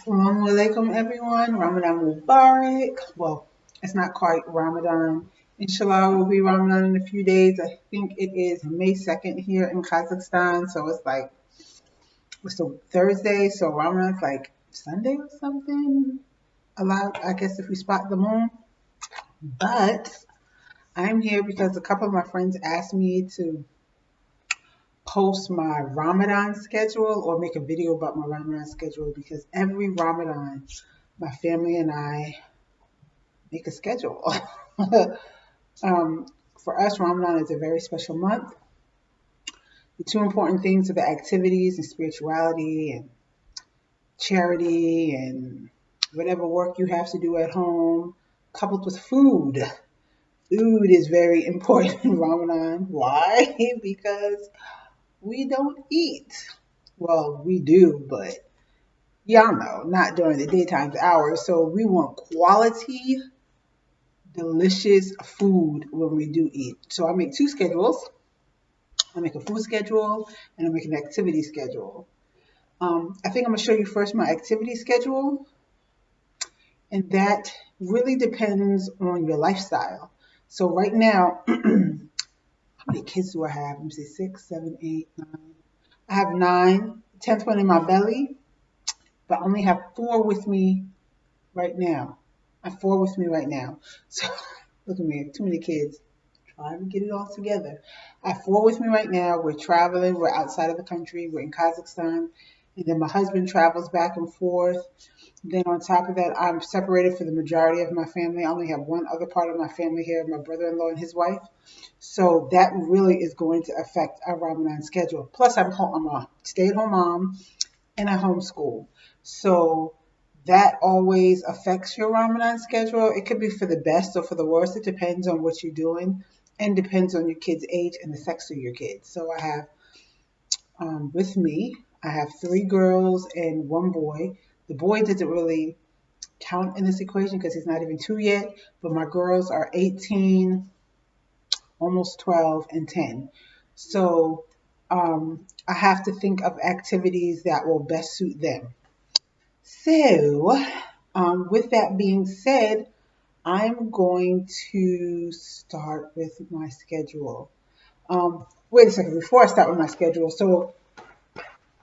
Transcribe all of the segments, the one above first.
Assalamu alaikum, everyone. Ramadan Mubarak. Well, it's not quite Ramadan. Inshallah, will be Ramadan in a few days. I think it is May 2nd here in Kazakhstan. So it's like, it's a Thursday. So Ramadan's like Sunday or something. Allowed, I guess, if we spot the moon. But I'm here because a couple of my friends asked me to post my Ramadan schedule or make a video about my Ramadan schedule because every Ramadan, my family and I make a schedule. For us, Ramadan is a very special month. The two important things are the activities and spirituality and charity and whatever work you have to do at home, coupled with food. Food is very important in Ramadan. Why? Because we don't eat. Well, we do, but y'all know, not during the daytime hours. So we want quality, delicious food when we do eat. So I make two schedules. I make a food schedule and I make an activity schedule. I think I'm going to show you first my activity schedule. And that really depends on your lifestyle. So right now, how many kids do I have? Let me see, 6, 7, 8, 9. I have 9, 10th one in my belly, but I only have 4 with me right now. I have 4 with me right now. So look at me, too many kids. Trying to get it all together. I have 4 with me right now. We're traveling. We're outside of the country. We're in Kazakhstan. And then my husband travels back and forth. Then on top of that, I'm separated for the majority of my family. I only have one other part of my family here, my brother-in-law and his wife. So that really is going to affect our Ramadan schedule. Plus, I'm a stay-at-home mom and I homeschool. So that always affects your Ramadan schedule. It could be for the best or for the worst. It depends on what you're doing and depends on your kid's age and the sex of your kids. So I have, with me, I have 3 girls and 1 boy. The boy doesn't really count in this equation because he's not even 2 yet, but my girls are 18, almost 12, and 10. So I have to think of activities that will best suit them. So with that being said, I'm going to start with my schedule. Wait a second, before I start with my schedule. So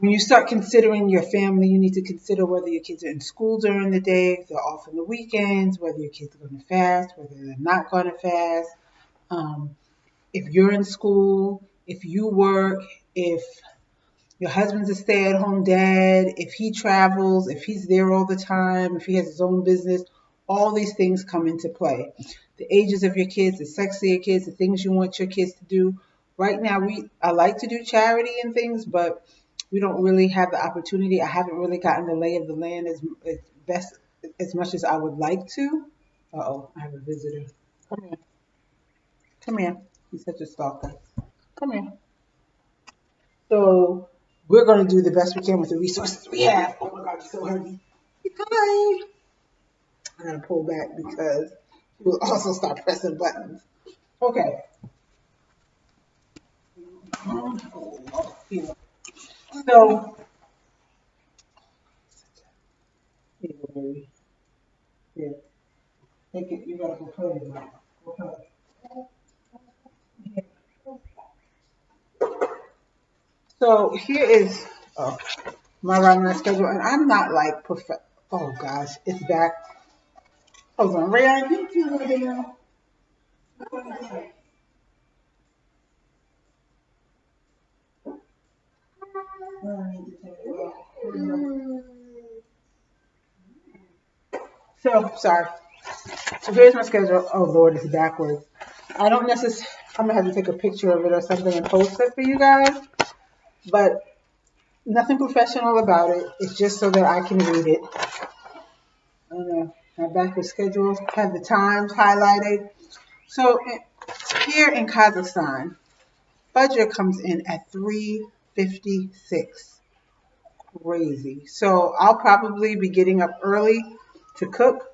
when you start considering your family, you need to consider whether your kids are in school during the day, if they're off on the weekends, whether your kids are going to fast, whether they're not going to fast. If you're in school, if you work, if your husband's a stay-at-home dad, if he travels, if he's there all the time, if he has his own business, all these things come into play. The ages of your kids, the sex of your kids, the things you want your kids to do. Right now, I like to do charity and things, but we don't really have the opportunity. I haven't really gotten the lay of the land as much as I would like to. Uh-oh, I have a visitor. Come here. Come here. He's such a stalker. Come here. So we're going to do the best we can with the resources we have. Oh my God, you're so heavy. Hi. I'm going to pull back because we'll also start pressing buttons. Okay. So, here, take it. You got to go play with it now. Go play. So here is my Ramadan schedule, and I'm not like perfect. Oh gosh, it's back. Hold on, Rayan, you see what they are? So sorry. So here's my schedule. Oh Lord, it's backwards. I don't necessarily. I'm gonna have to take a picture of it or something and post it for you guys. But nothing professional about it. It's just so that I can read it. I don't know. My backwards schedule have the times highlighted. So here in Kazakhstan, Fajr comes in at 3:56. Crazy. So I'll probably be getting up early to cook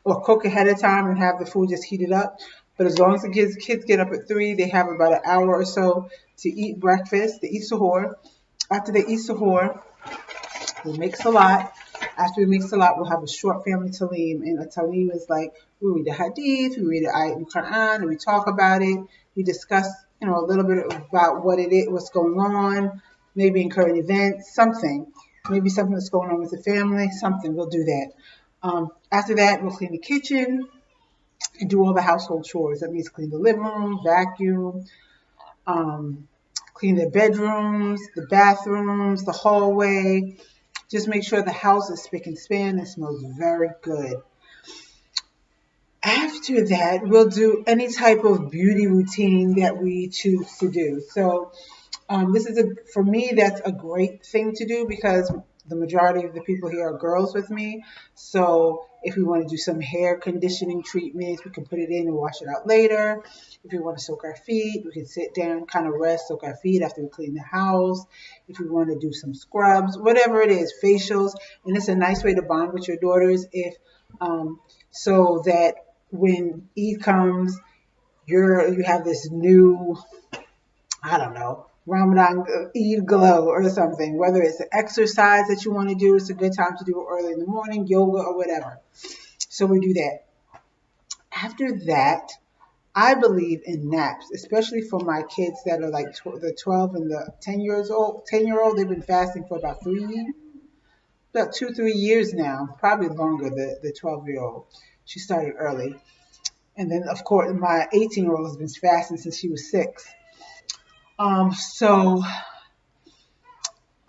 or cook ahead of time and have the food just heated up. But as long as the kids get up at 3, they have about an hour or so to eat breakfast, to eat suhoor. After they eat suhoor, we make salat. After we make salat, we'll have a short family talim. And a talim is like we read the hadith, we read the ayat in Quran, and we talk about it. We discuss, a little bit about what it is, what's going on, maybe in current events, something. Maybe something that's going on with the family, something. We'll do that. After that, we'll clean the kitchen and do all the household chores. That means clean the living room, vacuum, um, clean the bedrooms, the bathrooms, the hallway. Just make sure the house is spick and span and smells very good. After that, we'll do any type of beauty routine that we choose to do. So for me, that's a great thing to do because the majority of the people here are girls with me. So if we want to do some hair conditioning treatments, we can put it in and wash it out later. If we want to soak our feet, we can sit down, kind of rest, soak our feet after we clean the house. If we want to do some scrubs, whatever it is, facials. And it's a nice way to bond with your daughters so that when Eid comes, you have this new, I don't know, Ramadan Eid glow or something. Whether it's an exercise that you want to do, it's a good time to do it early in the morning, yoga or whatever. So we do that. After that, I believe in naps, especially for my kids that are like the 12 and the 10-year-old. 10-year-old, they've been fasting for about 2-3 years now, probably longer. The 12-year-old, she started early, and then of course my 18-year-old has been fasting since she was 6. So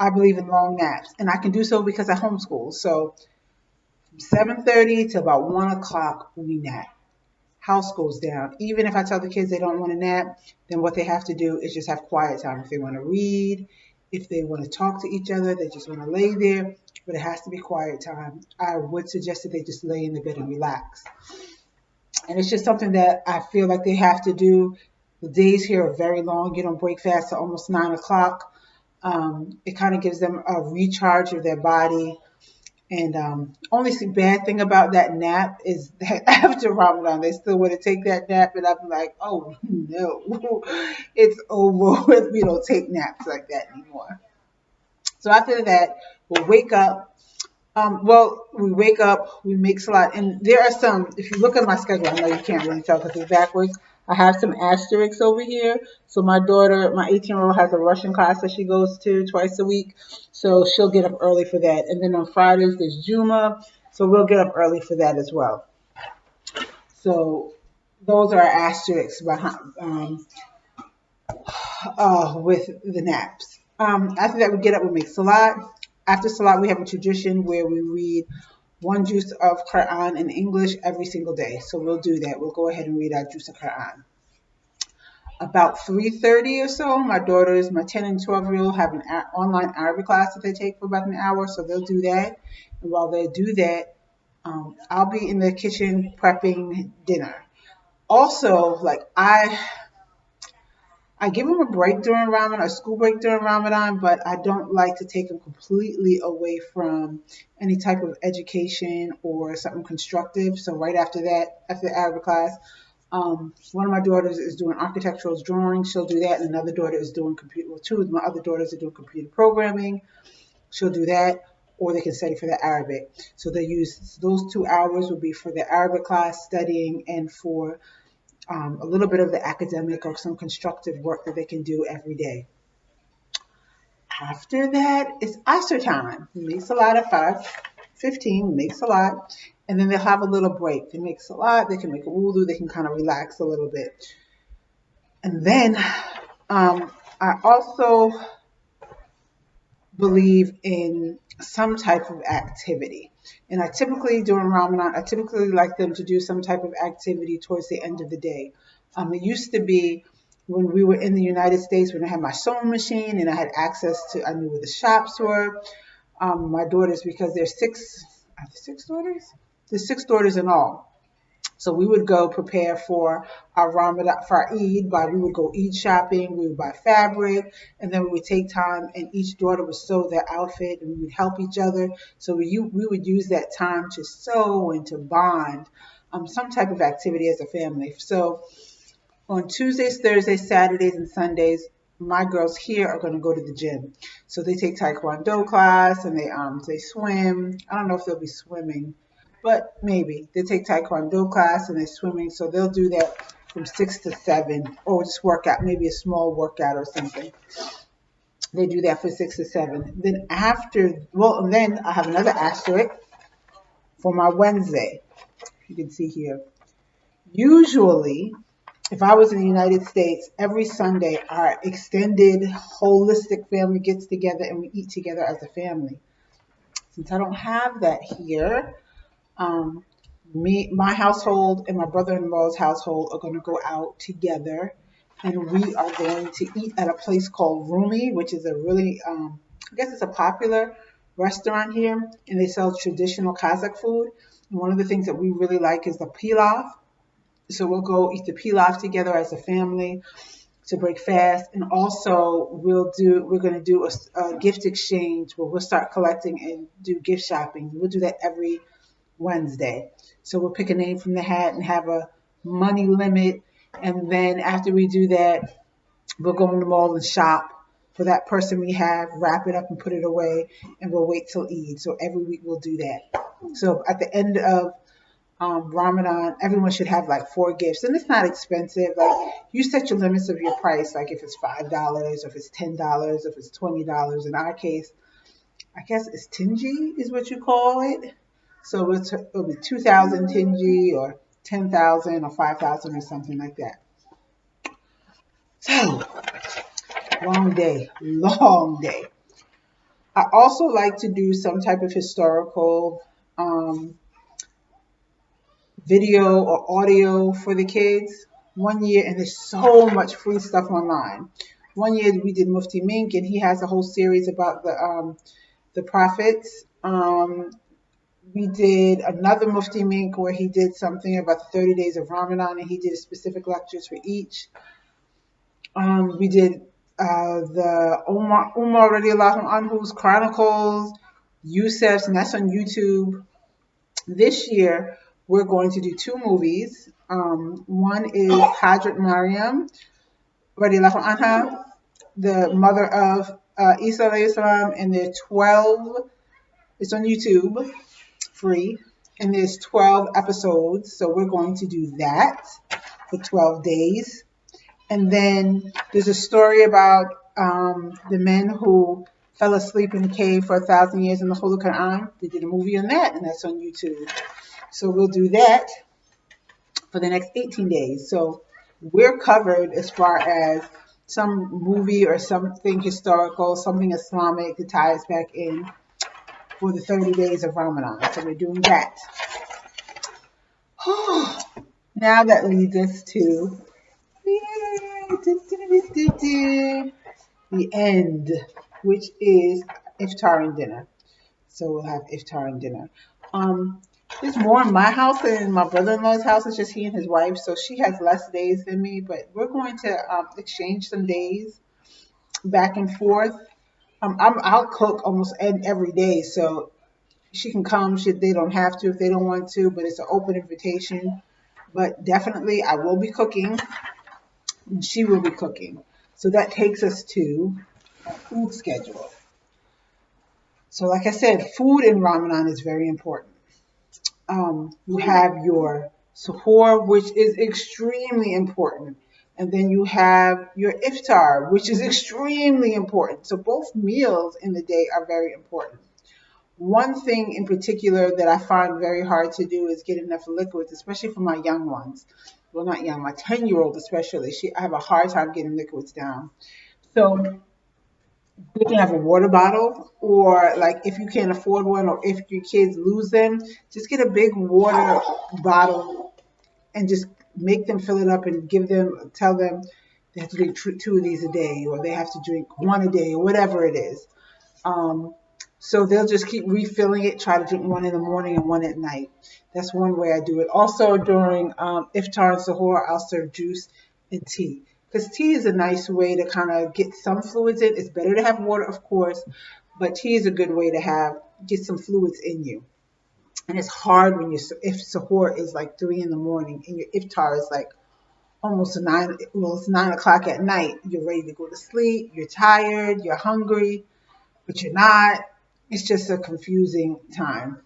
I believe in long naps, and I can do so because I homeschool. So from 7:30 to about 1 o'clock, we nap. House goes down. Even if I tell the kids they don't want to nap, then what they have to do is just have quiet time. If they want to read, if they want to talk to each other, they just want to lay there, but it has to be quiet time. I would suggest that they just lay in the bed and relax. And it's just something that I feel like they have to do. The days here are very long. You don't break fast till almost 9 o'clock. It kind of gives them a recharge of their body. And only bad thing about that nap is that after Ramadan, they still want to take that nap. And I'm like, oh, no, it's over with. We don't take naps like that anymore. So after that, we'll wake up. We wake up, we make salat, and there are some, if you look at my schedule, I know you can't really tell because it's backwards. I have some asterisks over here. So my daughter, my 18-year-old, has a Russian class that she goes to twice a week. So she'll get up early for that. And then on Fridays, there's Juma. So we'll get up early for that as well. So those are asterisks behind, with the naps. After that, we get up, we make salat. After salat, we have a tradition where we read one juz of Quran in English every single day. So we'll do that. We'll go ahead and read our juz of Quran. About 3:30 or so, my daughters, my 10 and 12-year-old, have an online Arabic class that they take for about an hour. So they'll do that. And while they do that, I'll be in the kitchen prepping dinner. Also, I give them a break during Ramadan, a school break during Ramadan, but I don't like to take them completely away from any type of education or something constructive. So right after that, after the Arabic class, one of my daughters is doing architectural drawing. She'll do that. And another daughter is doing two of my other daughters are doing computer programming. She'll do that, or they can study for the Arabic. So they use those 2 hours will be for the Arabic class studying and for a little bit of the academic or some constructive work that they can do every day. After that, it's Asr time. We make salat at 5:15. We make salat, and then they'll have a little break. They make salat, they can make a wudu, they can kind of relax a little bit. And then I also believe in some type of activity. And during Ramadan, I typically like them to do some type of activity towards the end of the day. It used to be when we were in the United States, when I had my sewing machine and I had access to, I knew where the shops were. My daughters, because there's six daughters? There's 6 daughters in all. So we would go prepare for our Ramadan, for our Eid, we would go Eid shopping, we would buy fabric, and then we would take time and each daughter would sew their outfit and we would help each other. So we would use that time to sew and to bond, some type of activity as a family. So on Tuesdays, Thursdays, Saturdays, and Sundays, my girls here are going to go to the gym. So they take taekwondo class and they swim. I don't know if they'll be swimming, but maybe they take taekwondo class and they're swimming. So they'll do that from 6 to 7, or just work out, maybe a small workout or something. They do that for 6 to 7. Then and then I have another asterisk for my Wednesday. You can see here. Usually, if I was in the United States, every Sunday our extended holistic family gets together and we eat together as a family. Since I don't have that here, um, my household and my brother-in-law's household are going to go out together, and we are going to eat at a place called Rumi, which is a really, I guess it's a popular restaurant here, and they sell traditional Kazakh food. And one of the things that we really like is the pilaf. So we'll go eat the pilaf together as a family to break fast, and also we're going to do a gift exchange where we'll start collecting and do gift shopping. We'll do that every Wednesday. So we'll pick a name from the hat and have a money limit, and then after we do that, we'll go in the mall and shop for that person we have, wrap it up and put it away, and we'll wait till Eid. So every week we'll do that. So at the end of Ramadan, everyone should have like 4 gifts, and it's not expensive. Like, you set your limits of your price, like if it's $5, or if it's $10, if it's $20. In our case, I guess it's tingy is what you call it. So it'll be 2,000 tingy, or 10,000, or 5,000, or something like that. So, long day, long day. I also like to do some type of historical video or audio for the kids. One year, and there's so much free stuff online. One year we did Mufti Mink, and he has a whole series about the prophets. We did another Mufti Mink where he did something about the 30 days of Ramadan, and he did specific lectures for each. We did the Umar radiallahu anhu's Chronicles, Yusuf's, and that's on YouTube. This year, we're going to do 2 movies. One is Hadrat Maryam radiallahu anha, the mother of Isa alayhi salam, and there are 12. It's on YouTube, free, and there's 12 episodes. So we're going to do that for 12 days. And then there's a story about the men who fell asleep in the cave for 1,000 years in the Holy Quran. They did a movie on that, and that's on YouTube. So we'll do that for the next 18 days. So we're covered as far as some movie or something historical, something Islamic to tie us back in for the 30 days of Ramadan. So we're doing that. Now that leads us to the end, which is iftar and dinner. So we'll have iftar and dinner. There's more in my house than in my brother-in-law's house. It's just he and his wife, so she has less days than me. But we're going to exchange some days back and forth. I'll cook almost every day, so she can come. They don't have to if they don't want to, but it's an open invitation. But definitely, I will be cooking, and she will be cooking. So that takes us to a food schedule. So like I said, food in Ramadan is very important. You have your suhoor, which is extremely important. And then you have your iftar, which is extremely important. So both meals in the day are very important. One thing in particular that I find very hard to do is get enough liquids, especially for my young ones. Well, not young, my 10-year-old especially. I have a hard time getting liquids down. So you can have a water bottle, or like if you can't afford one, or if your kids lose them, just get a big water bottle and just make them fill it up and tell them they have to drink 2 of these a day, or they have to drink 1 a day, or whatever it is. So they'll just keep refilling it, try to drink 1 in the morning and 1 at night. That's one way I do it. Also during iftar and suhoor, I'll serve juice and tea. Because tea is a nice way to kind of get some fluids in. It's better to have water, of course, but tea is a good way to get some fluids in you. And it's hard if suhoor is like 3 in the morning and your iftar is like almost 9, well, it's 9 o'clock at night. You're ready to go to sleep. You're tired. You're hungry, but you're not. It's just a confusing time.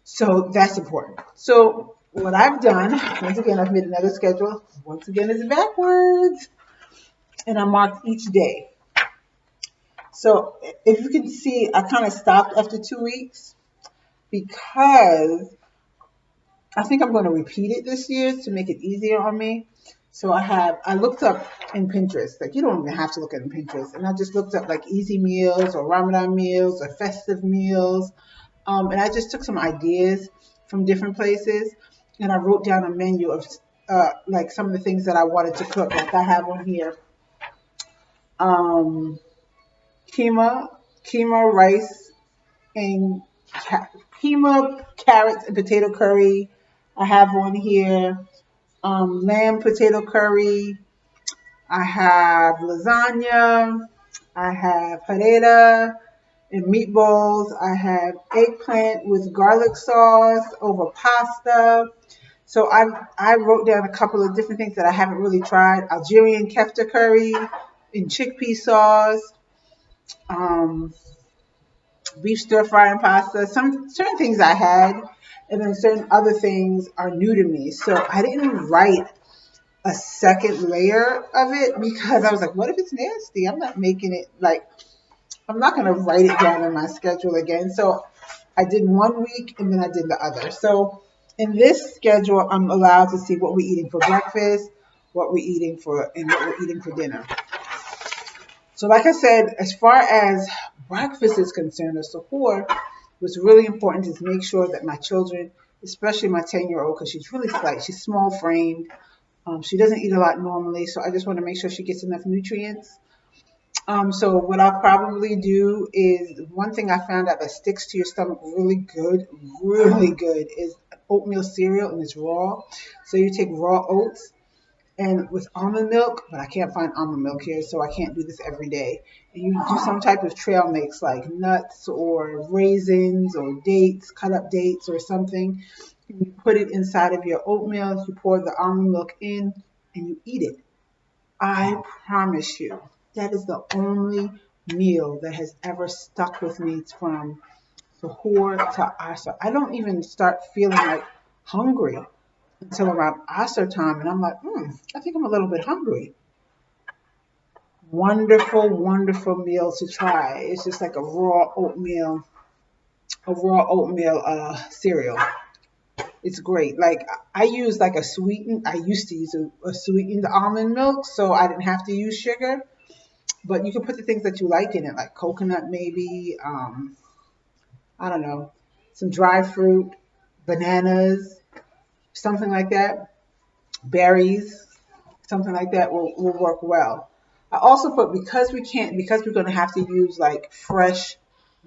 So that's important. So what I've done, once again, I've made another schedule. Once again, it's backwards. And I marked each day. So if you can see, I kind of stopped after 2 weeks because I think I'm going to repeat it this year to make it easier on me. So I looked up in Pinterest, like you don't even have to look at in Pinterest. And I just looked up like easy meals or Ramadan meals or festive meals. And I just took some ideas from different places and I wrote down a menu of like some of the things that I wanted to cook. Like I have on here, keema, rice, and keema, carrots, and potato curry. I have on here lamb potato curry. I have lasagna. I have harira and meatballs. I have eggplant with garlic sauce over pasta. So I wrote down a couple of different things that I haven't really tried. Algerian kefta curry and chickpea sauce. Beef stir fry and pasta. Some certain things I had, and then certain other things are new to me. So I didn't write a second layer of it because I was like, what if it's nasty? I'm not making it like I'm not gonna write it down in my schedule again. So I did 1 week and then I did the other. So in this schedule, I'm allowed to see what we're eating for breakfast, what we're eating for, and what we're eating for dinner. So like I said, as far as breakfast is concerned, or suhoor, what's really important is make sure that my children, especially my 10-year-old, because she's really slight, she's small framed, she doesn't eat a lot normally, so I just want to make sure she gets enough nutrients. So what I'll probably do is, one thing I found out that sticks to your stomach really good, is oatmeal cereal, and it's raw. So you take raw oats and with almond milk, but I can't find almond milk here, so I can't do this every day. And you do some type of trail mix like nuts or raisins or dates, cut up dates or something. And you put it inside of your oatmeal, you pour the almond milk in, and you eat it. I promise you, that is the only meal that has ever stuck with me from suhoor to asr. I don't even start feeling like hungry until around asr time, and I'm like, I think I'm a little bit hungry. Wonderful, wonderful meal to try. It's just like a raw oatmeal cereal. It's great. Like I use like I used to use a sweetened almond milk, so I didn't have to use sugar. But you can put the things that you like in it, like coconut maybe, I don't know, some dry fruit, bananas, something like that, berries, something like that will work well. I also put, because we're going to have to use like fresh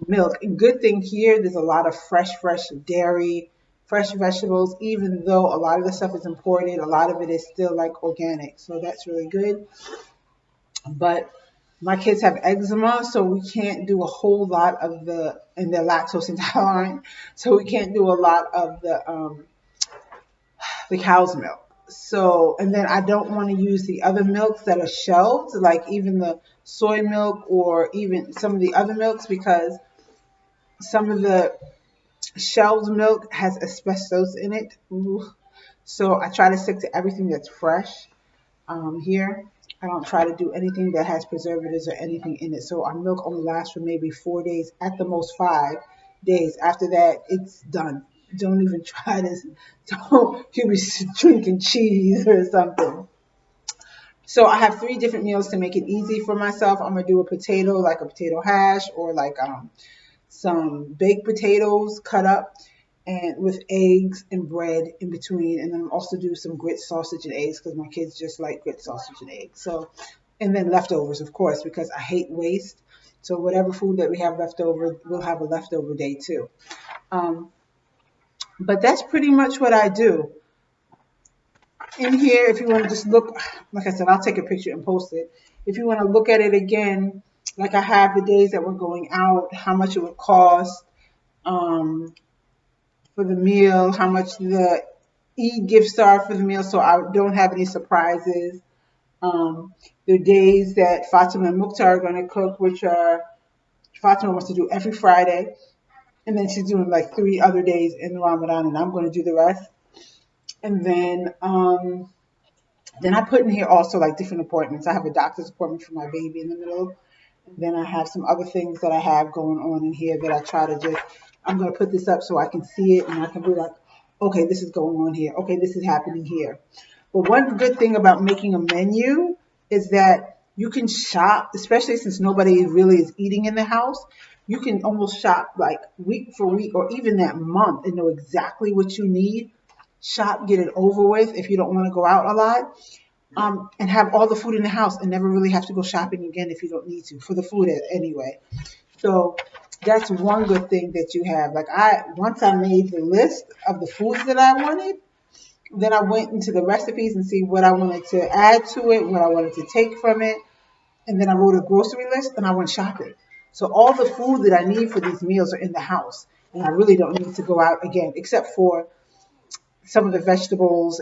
milk. And good thing here, there's a lot of fresh dairy, fresh vegetables, even though a lot of the stuff is imported, a lot of it is still like organic. So that's really good. But my kids have eczema, so we can't do a whole lot of and they're lactose intolerant, so we can't do a lot of the cow's milk. So, and then I don't want to use the other milks that are shelved, like even the soy milk or even some of the other milks, because some of the shelved milk has asbestos in it. Ooh. So I try to stick to everything that's fresh here. I don't try to do anything that has preservatives or anything in it. So our milk only lasts for maybe 4 days, at the most 5 days. After that, it's done. Don't even try this. Don't you be drinking cheese or something. So I have 3 different meals to make it easy for myself. I'm gonna do a potato, like a potato hash, or like some baked potatoes cut up, and with eggs and bread in between, and then also do some grit sausage and eggs because my kids just like grit sausage and eggs. So, and then leftovers, of course, because I hate waste. So whatever food that we have left over, we'll have a leftover day too. But that's pretty much what I do. In here, if you want to just look, like I said, I'll take a picture and post it. If you want to look at it again, like I have the days that we're going out, how much it would cost for the meal, how much the Eid gift star for the meal, so I don't have any surprises. The days that Fatima and Mukhtar are going to cook, which are Fatima wants to do every Friday, and then she's doing like 3 other days in Ramadan, and I'm going to do the rest. And then I put in here also like different appointments. I have a doctor's appointment for my baby in the middle. And then I have some other things that I have going on in here that I try to just, I'm going to put this up so I can see it and I can be like, okay, this is going on here. Okay, this is happening here. But one good thing about making a menu is that you can shop, especially since nobody really is eating in the house. You can almost shop like week for week or even that month and know exactly what you need. Shop, get it over with if you don't want to go out a lot, and have all the food in the house and never really have to go shopping again if you don't need to for the food anyway. So that's one good thing that you have. Like once I made the list of the foods that I wanted, then I went into the recipes and see what I wanted to add to it, what I wanted to take from it, and then I wrote a grocery list and I went shopping. So all the food that I need for these meals are in the house, and I really don't need to go out again, except for some of the vegetables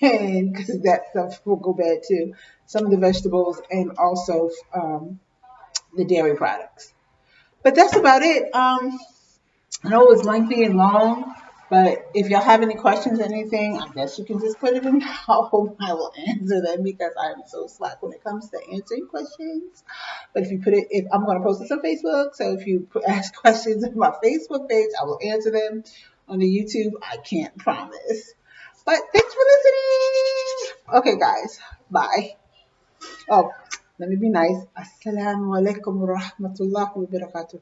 and because that stuff will go bad too. Some of the vegetables and also the dairy products. But that's about it. I know it was lengthy and long, but if y'all have any questions or anything, I guess you can just put it in now. I will answer them because I'm so slack when it comes to answering questions. But if I'm going to post this on Facebook, so if you ask questions on my Facebook page, I will answer them. On the YouTube, I can't promise. But thanks for listening. Okay, guys, bye. Oh, let me be nice. Assalamu alaikum wa rahmatullahi wa barakatuh.